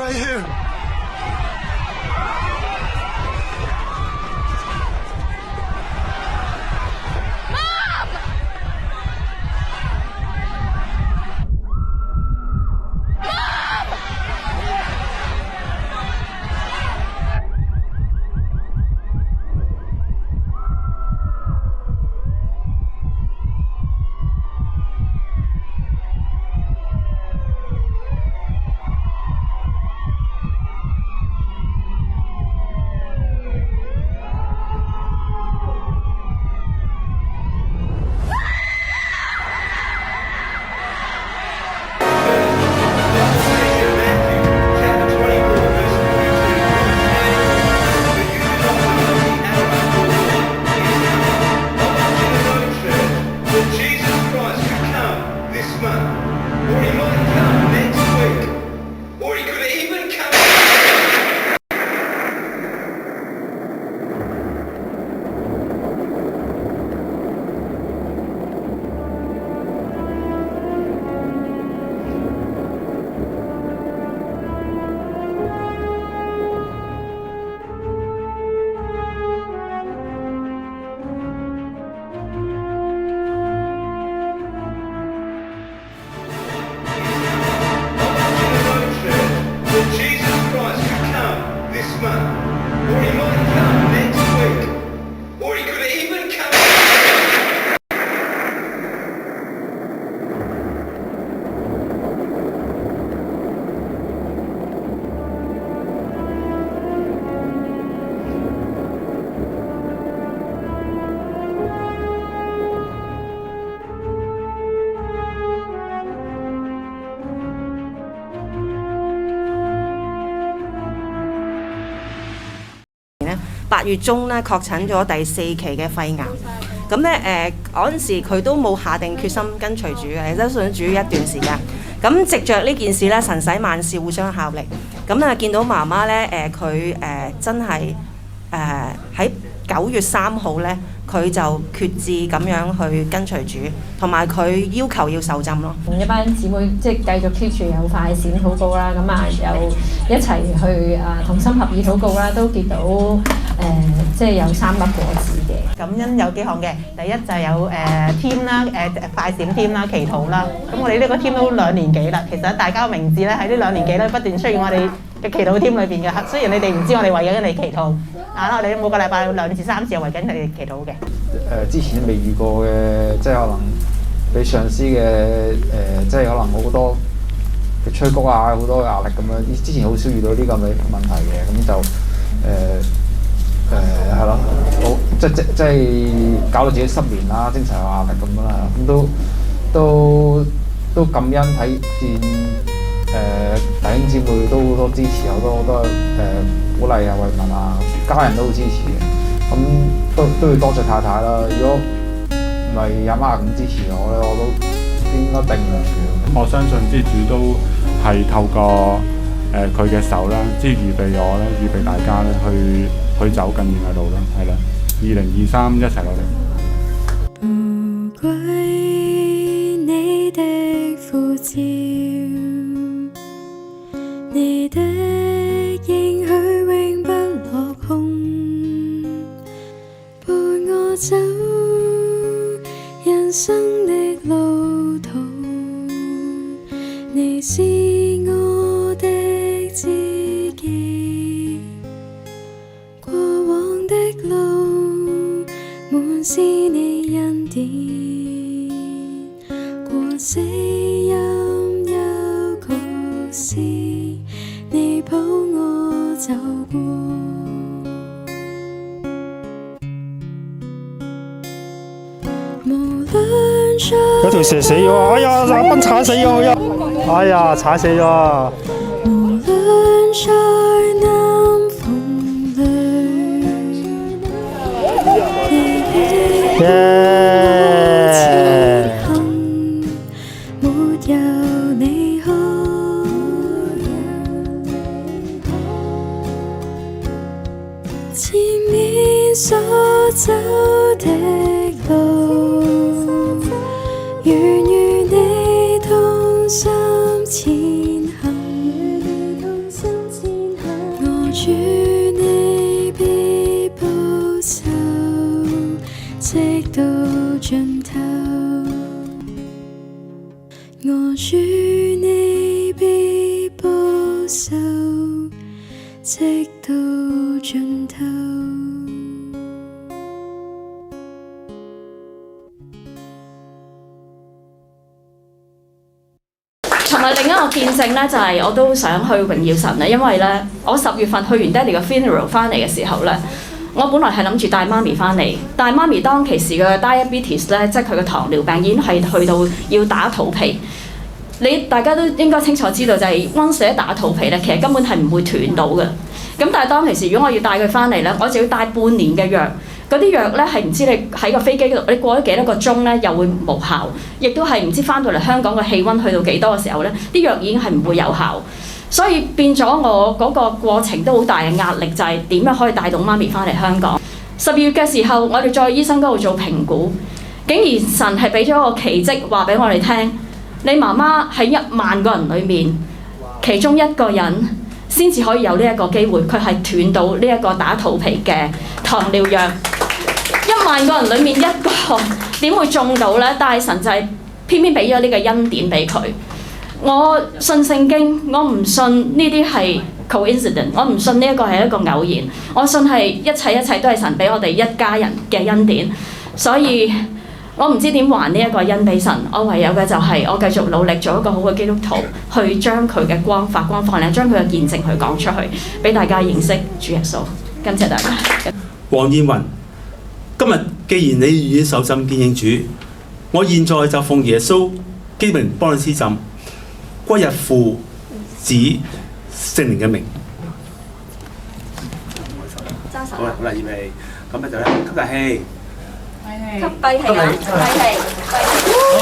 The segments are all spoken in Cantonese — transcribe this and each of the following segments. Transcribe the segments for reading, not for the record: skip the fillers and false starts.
right here.8月中咧確診咗第4期嘅肺癌，咁咧嗰陣時佢都冇下定決心跟隨主嘅，都信主一段時間。咁藉着呢件事咧，神使萬事互相效力。咁啊見到媽媽咧佢真係喺9月3號咧，佢就決志咁樣去跟隨主，同埋佢要求要受浸咯。同一班姊妹即係繼續 keep 住有快閃禱告啦，咁啊又一齊去同心合意禱告啦，都見到即係有3粒果子嘅。感恩有幾項嘅，第一就係有team 啦，快閃 team 啦，祈禱啦。咁我哋呢個 team 都2年幾啦，其實大家嘅名字咧喺呢2年幾咧不斷出現我哋嘅祈禱 team 裏邊嘅。雖然你哋唔知我哋為緊你祈禱，我哋每個禮拜2至3次係為緊你哋祈禱嘅。之前未遇過嘅，即係可能俾上司嘅即係可能好多嘅催谷啊，好多壓力咁樣。之前好少遇到呢咁嘅問題嘅，咁就係咯，好即係搞到自己失眠啦，精神有壓力咁樣啦，咁都感恩睇見弟兄姊妹都好多支持，好多鼓勵啊、慰問啊，家人都好支持嘅。咁都要多謝太太啦。如果唔係阿媽咁支持我咧，我都應該定唔住。我相信之主都係透過佢嘅手啦，即係預備我咧，預備大家咧去走更遠嘅路啦，係啦。2023一齊落嚟。不歸你的呼召，你的應許永不落空，伴我走人生的路途，你是我的知己，過往的路滿是你恩典，過死蔭幽谷時，你抱我走過。有條蛇死咗啊！哎呀，阿斌踩死咗佢！哎呀，踩死咗啊！無論在南風裏，你的前行沒有離開，前面所走的路，願與你同心前行，到盡頭。我與你必保守，直到盡頭。尋日另一個見證咧，就係我都想去榮耀神咧，因為咧，我10月份去完爹哋嘅 funeral 翻嚟嘅時候咧，我本來係諗住帶媽咪翻嚟，但係媽咪當其時嘅 diabetes 咧，即係佢嘅糖尿病已經係去到要打肚皮。大家都應該清楚知道，就係once一打肚皮咧，其實根本係唔會斷到嘅。咁但係當其時，如果我要帶佢翻嚟咧，我就要帶半年嘅藥。嗰啲藥咧係唔知你喺個飛機嗰度，你過咗幾多個鐘咧又會無效，亦都係唔知翻到嚟香港嘅氣温去到幾多嘅時候咧，啲藥已經係唔會有效。所以變咗我嗰個過程都好大嘅壓力，就係點樣可以帶到媽咪翻嚟香港。12月嘅時候，我哋再去醫生嗰度做評估，竟然神係俾咗一個奇蹟話俾我哋聽，你媽媽喺1萬個人裏面，其中1個人先至可以有呢一個機會，佢係斷到呢一個打肚皮嘅糖尿藥。1萬個人裏面1個點會中到呢？但係神就係偏偏俾咗呢個恩典俾佢。我信聖經，我唔信呢啲係 coincidence， 我唔信呢一個係一個偶然，我信係一切都係神俾我哋一家人嘅恩典。所以我唔知點還呢一個恩俾神，我唯有嘅就係我繼續努力做一個好嘅基督徒，去將佢嘅光發光放亮，將佢嘅見證去講出去，俾大家認識主耶穌。感謝大家。黃燕雲，今日既然你願意受浸見證主，我現在就奉耶穌基督名幫你施浸，歸入父子聖靈嘅名。好啦，預備，咁咧就咧吸大氣。吸閉氣啊！閉氣。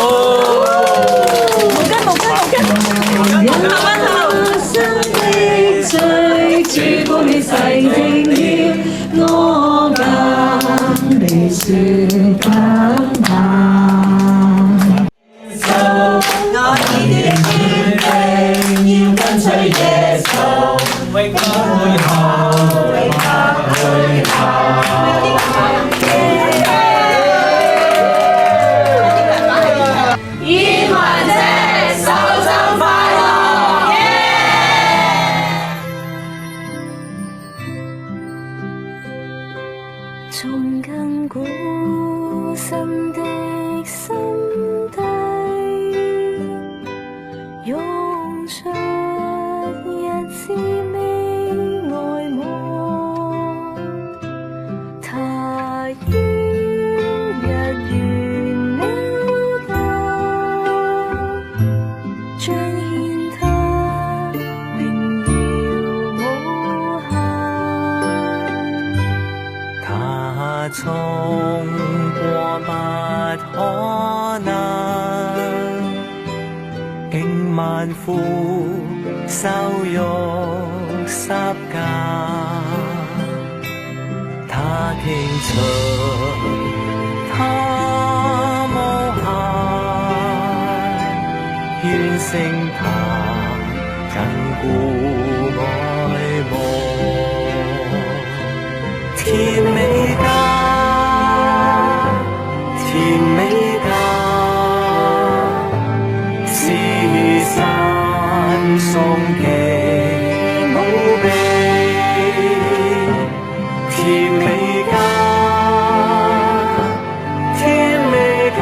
從亙古深的心底，湧出一絲微愛慕，他要若願你到，彰顯他榮耀無限。他衝過不可能，經萬苦受辱十架，他傾出他無限，願勝他亙古愛慕。甜美家，甜美家，是山送極無比。甜美家，甜美家，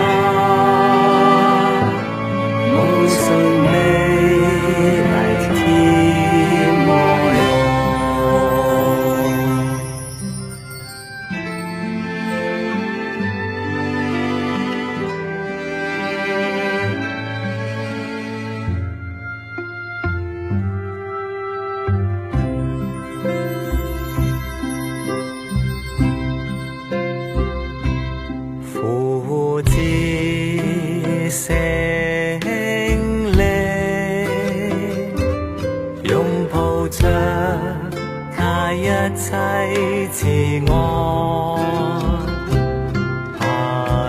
無盡美麗甜愛樂。父子聖靈擁抱着他一切慈愛，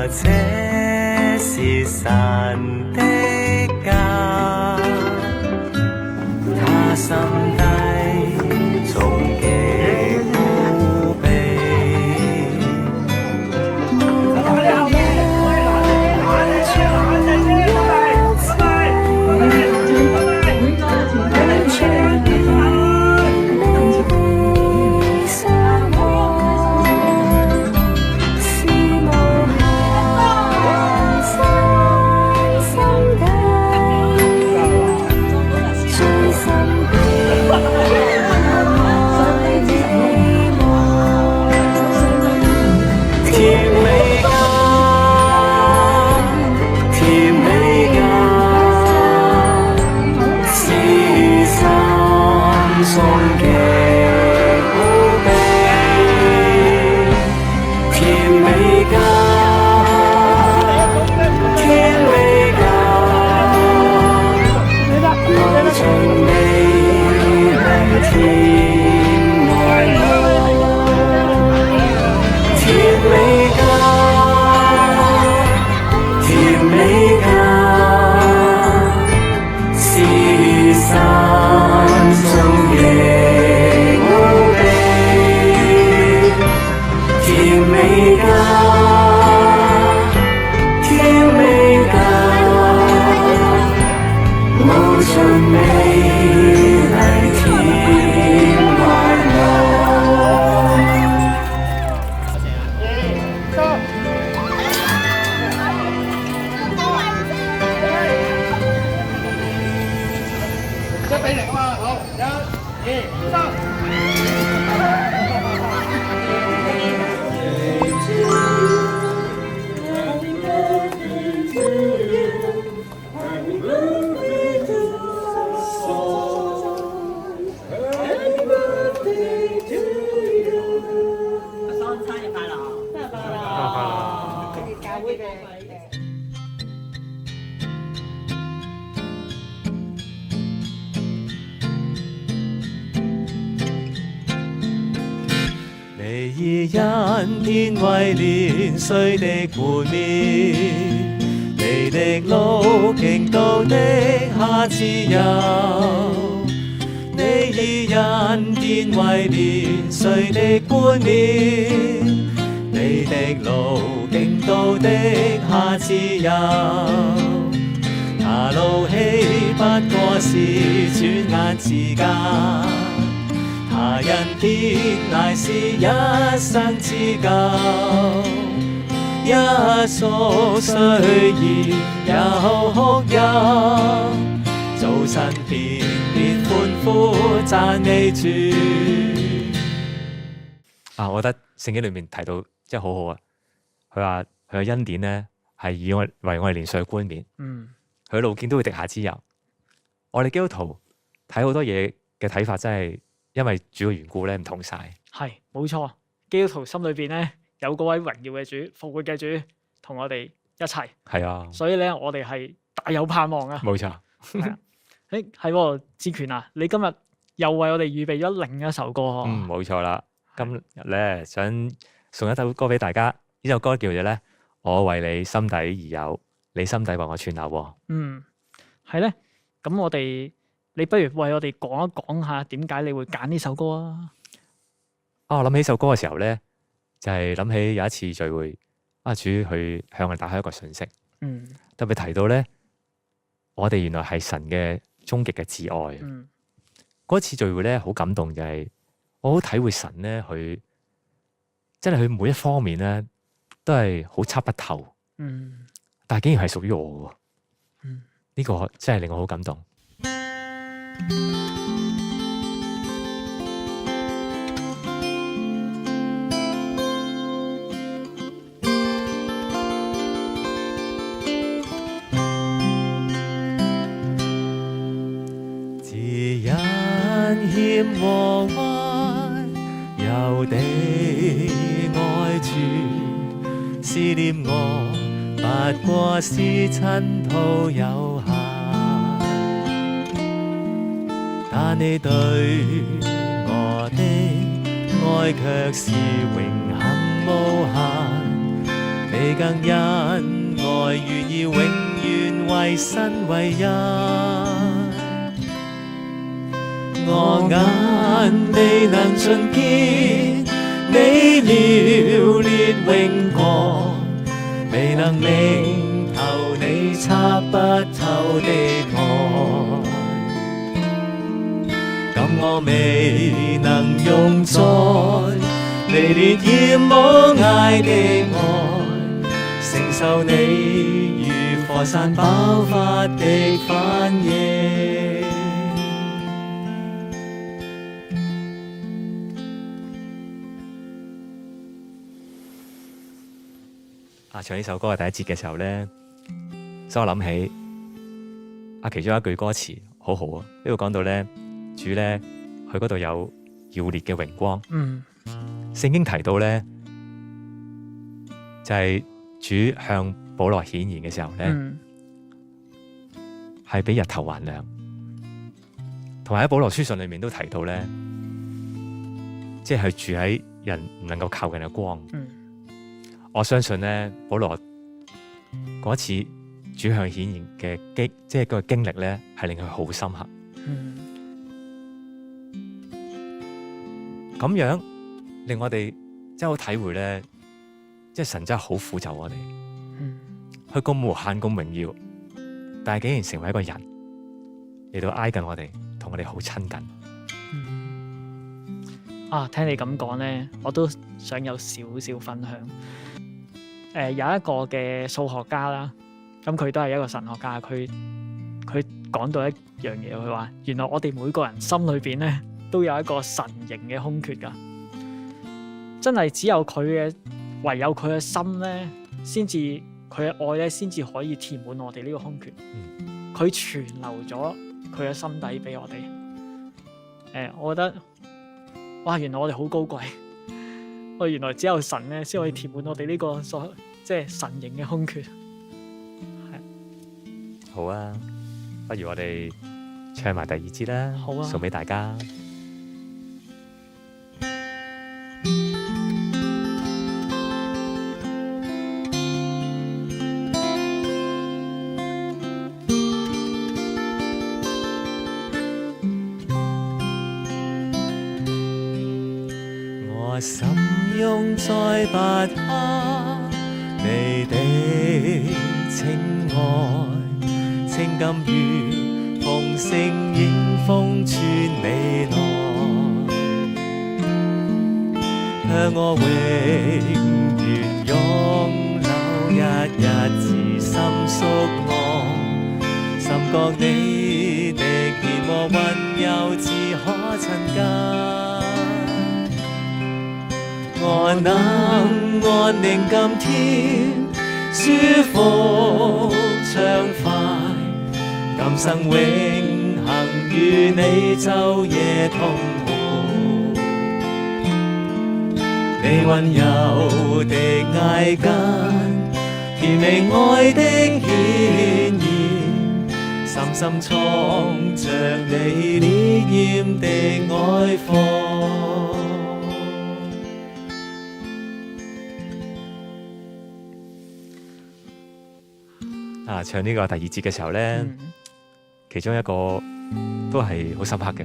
這是神的家，他心底從極無比。教會嘅你以恩典為年歲的冠冕，你的路徑道的下自由，你以恩典為年歲的冠冕，你的路徑道的下自由，那怒氣不過是轉眼之間，他恩典乃是一生之久，一宿雖然有哭泣，早晨便必歡呼讚美主。我覺得聖經裏面提到真係好好啊！佢話佢嘅恩典咧係以我為我哋年歲嘅冠冕，佢嘅路徑都會滴下之油。我哋基督徒睇好多嘢嘅睇法真係因為主嘅緣故咧唔同晒。係冇錯，基督徒心裏邊咧有嗰位榮耀嘅主、復活嘅主同我哋一齊。係啊，所以咧我哋係大有盼望啊！冇錯。係啊，係喎，志權啊，你今日又為我哋預備咗另一首歌嗬。冇錯啦。今日咧想送一首歌俾大家，呢首歌叫做咧我為你心底而有，你心底為我存留喎。係咧，咁你不如為我哋講一講下點解你會揀呢首歌啊？我諗起首歌嘅時候咧，就係諗起有一次聚會，主去向我哋打開一個訊息，特別提到咧，我哋原來係神嘅終極嘅摯愛。嗰次聚會咧好感動，就係我好體會神咧，佢真係佢每一方面咧都係好測不透，但係竟然係屬於我嘅，呢個真係令我好感動。只因欠和溫柔的愛住，思念我不過是塵土有限，但你對我的愛卻是永恆無限，你更因愛願意永遠為身為人。我眼未能盡見你妙烈榮光，未能明透你測不透的愛，咁我未能用在你烈焰無涯的愛，承受你如火山爆發的反應。唱呢首歌嘅第一節嘅時候咧，所以我諗起其中一句歌詞好好啊！呢度講到咧，主咧佢嗰度有耀烈嘅榮光。聖經提到咧，就係主向保羅顯現嘅時候咧，係比日頭還亮。同埋喺保羅書信裏面都提到咧，即係住喺人唔能夠靠近嘅光。我相信咧，保羅嗰次主向顯現嘅即係個經歷咧，係令佢好深刻。咁樣令我哋真係好體會咧，即係神真係好輔助我哋。佢咁無限咁榮耀，但係竟然成為一個人嚟到挨近我哋，同我哋好親近。聽你咁講咧，我都想有少少分享。有一個嘅數學家啦，咁佢都係一個神學家，佢講到一樣嘢，佢話原來我哋每個人心裏邊咧都有一個神形嘅空缺㗎，真係只有唯有佢嘅心咧，先至佢嘅愛咧，先至可以填滿我哋呢個空缺。佢存留咗佢嘅心底俾我哋。我覺得哇，原來我哋好高貴。原來只有神咧，先可以填滿我哋呢個即係神形嘅空缺。好啊，不如我哋唱埋第二節啦，好啊，送俾大家。我心擁再不下你的情愛，情感如風聲迎風傳你來，向我永遠擁留一日至深屬我，深覺你的熱和溫柔至可親近。我能安寧今天，舒服暢快，今生永恆與你晝夜同舞。你溫柔的挨緊，甜美愛的顯現，深深藏着你烈焰的愛火。唱呢個第二節嘅時候咧，其中一個都係好深刻嘅，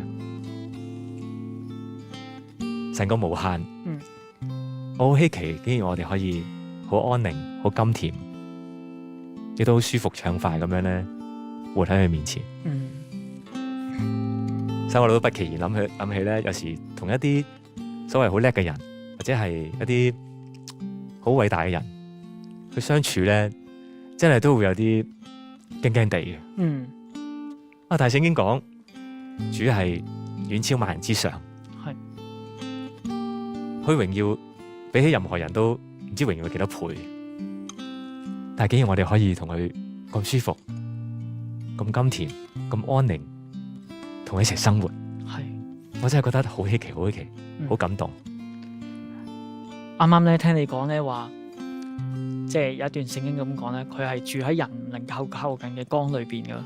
成個無限。我好稀奇，竟然我哋可以好安寧、好甘甜，亦都好舒服暢快咁樣咧，活喺佢面前。所以我都不期然諗起咧，有時同一啲所謂好叻嘅人，或者係一啲好偉大嘅人去相處咧，真係都會有啲驚驚地嘅。但係聖經講，主係遠超萬人之上，佢榮耀比起任何人都唔知榮耀幾多倍。但係竟然我哋可以同佢咁舒服、咁甘甜、咁安寧，同佢一齊生活。我真係覺得好稀奇、好稀奇、好感動。啱啱咧聽你講咧話，即係有一段聖經咁講咧，佢係住喺人唔能夠靠近嘅光裏邊噶，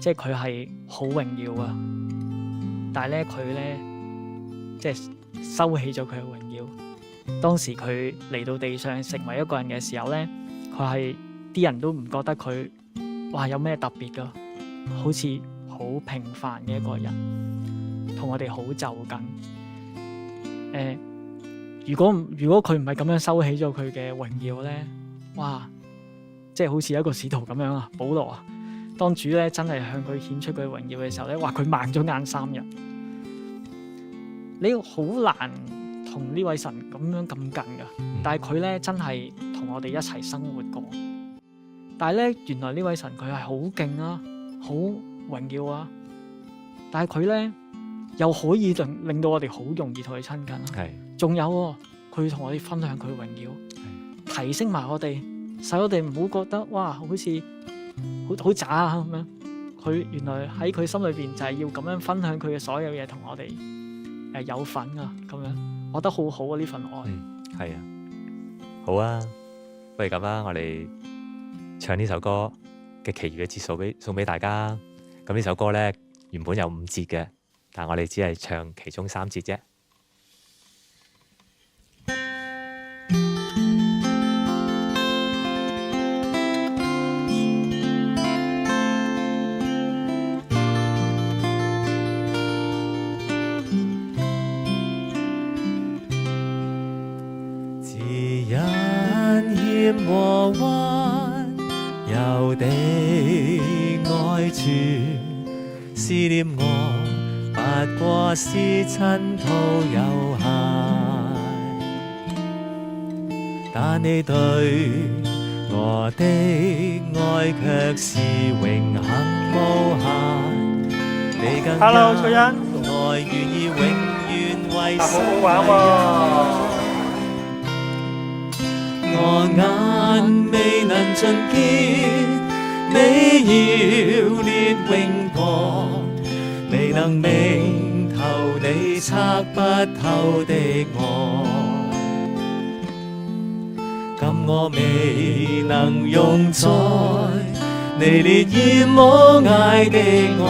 即係佢係好榮耀啊！但係咧佢咧即係收起咗佢嘅榮耀。當時佢嚟到地上成為一個人嘅時候咧，佢係啲人都唔覺得佢哇有咩特別噶，好似好平凡嘅一個人，同我哋好就近。如果佢唔係咁樣收起咗佢嘅榮耀咧，哇！即係好似一個使徒咁樣啊，保羅啊，當主咧真係向佢顯出佢榮耀嘅時候咧，哇！佢盲咗眼3日，你好難同呢位神咁樣咁近噶。但係佢咧真係同我哋一齊生活過。但係咧，原來呢位神佢係好勁啊，好榮耀啊，但係佢咧又可以令到我哋好容易同佢親近啊。仲有佢同我哋分享佢榮耀，提升埋我哋，使我哋唔好覺得哇，好似好渣啊咁樣。佢原來喺佢心裏邊就係要咁樣分享佢嘅所有嘢，同我哋有份啊咁樣。我覺得好好啊呢份愛。係啊，好啊，不如咁啦，我哋唱呢首歌嘅其餘嘅節數送俾大家。咁呢首歌咧原本有5節嘅，但我哋只係唱其中3節啫。和溫柔的愛住，思念我不過是塵土有限，但你對我的愛卻是永恆無限。你更加愛願意永遠為世人。我眼未能盡見你耀烈榮光，未能明透你測不透的愛。我未能用在你烈焰魔嗌的愛，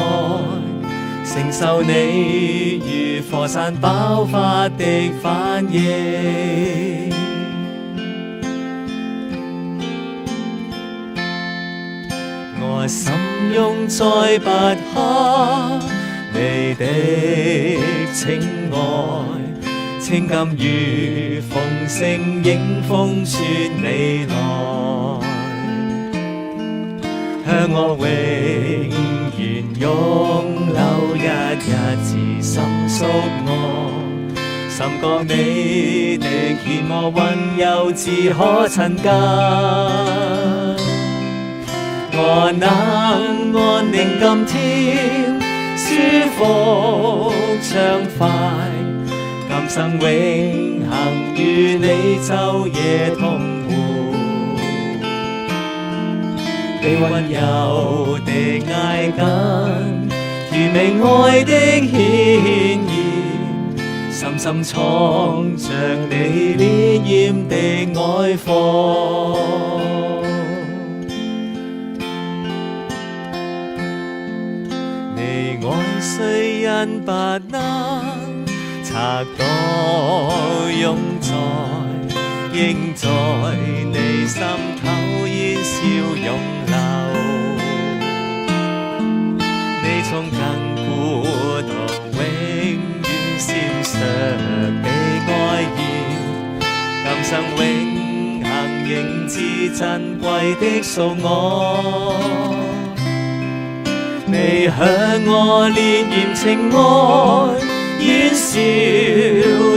承受你如火山爆發的反應。我心中再不下你的情愛，情感如風聲迎風傳你來，向我永遠擁留一日至深屬我，深覺你的熱我溫柔至可親近。我能安寧今天，舒服暢快，今生永恆與你晝夜同活。你溫柔的挨緊，甜美愛的顯現，深深藏着你烈焰的愛火。愛雖因不能拆躲擁在，仍在你心頭燃燒湧流。你從亙古到永遠閃爍的愛焰，今生永恆仍至珍貴的屬我。你向我烈焰情愛燃燒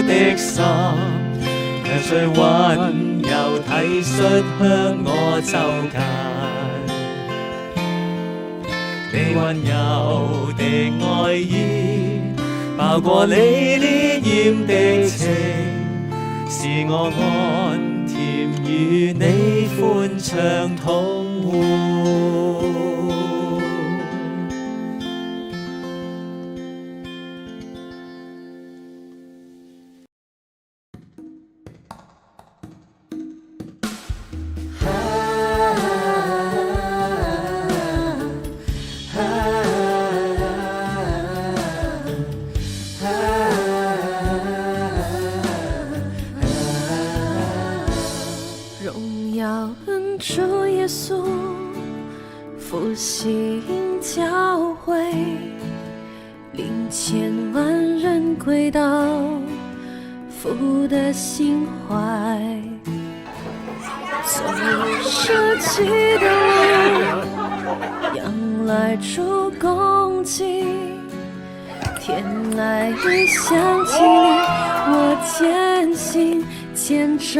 的心，卻最溫柔體恤向我走近。你溫柔的愛意包過你烈焰的情，是我安甜與你歡暢同活。主耶稣复兴教会，领千万人归到父的心怀，走设计的路，仰赖主供给，天来一响起你，我坚信见证。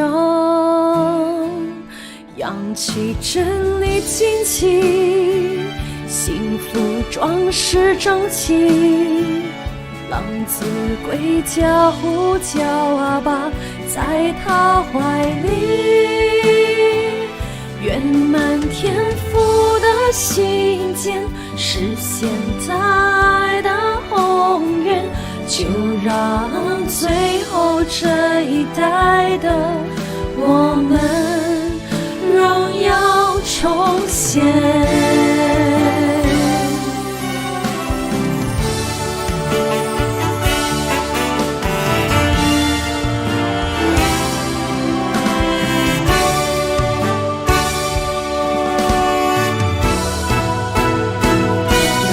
扬起真理旌旗，幸福壮士争气，浪子归家呼叫阿爸，在他怀里圆满天父的心间，实现在的宏愿，就让最后这一代的我们荣耀重现。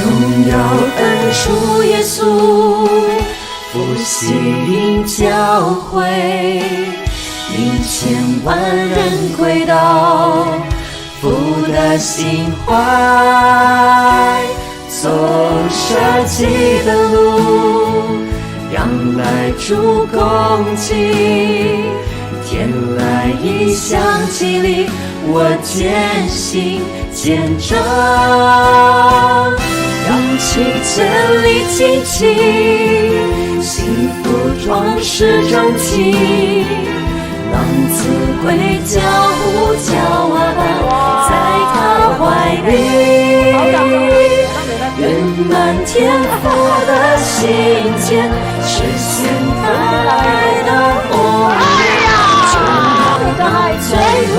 荣耀恩主耶稣，复兴教会，领千万人归到父的心怀，走设计的路，仰赖主供给，天来一响激励，我坚信见证，扬起真理旌旗，幸福壮士争气，浪子归家呼叫阿爸，在他怀里圆满天父的心间，实现他爱的宏愿，就让爱最后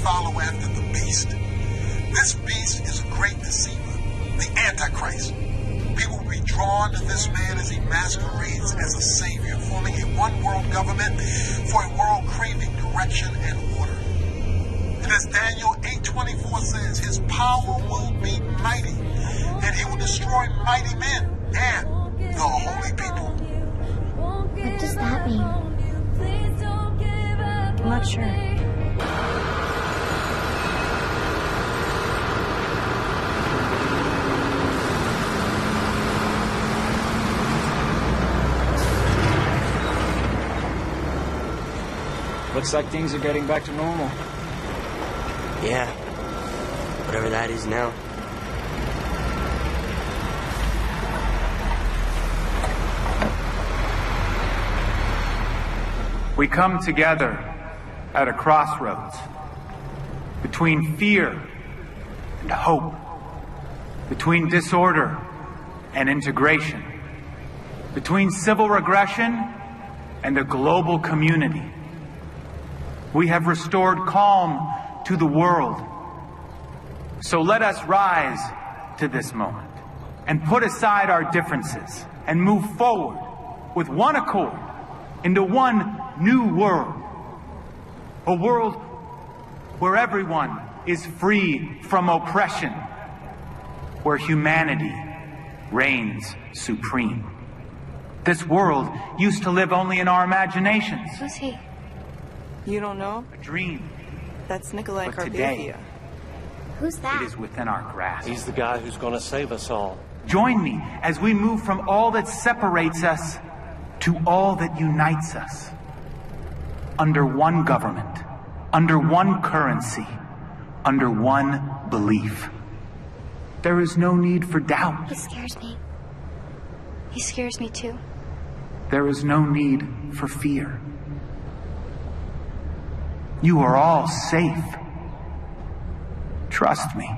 follow after the beast. This beast is a great deceiver, the Antichrist. People will be drawn to this man as he masquerades as a savior, forming a one-world government for a world craving direction and order. And as Daniel 8:24 says, his power will be mighty, and he will destroy mighty men and the holy people. What does that mean? I'm not sure. Looks like things are getting back to normal. Yeah, whatever that is now. We come together at a crossroads between fear and hope, between disorder and integration, between civil regression and a global community. We have restored calm to the world. So let us rise to this moment and put aside our differences and move forward with one accord into one new world. A world where everyone is free from oppression, where humanity reigns supreme. This world used to live only in our imaginations. Who's he? You don't know? A dream. That's Nikolai But today, Carpathia. Who's that? it is within our grasp. He's the guy who's going to save us all. Join me as we move from all that separates us to all that unites us. Under one government, under one currency, under one belief. There is no need for doubt. He scares me. He scares me too. There is no need for fear. You are all safe. Trust me.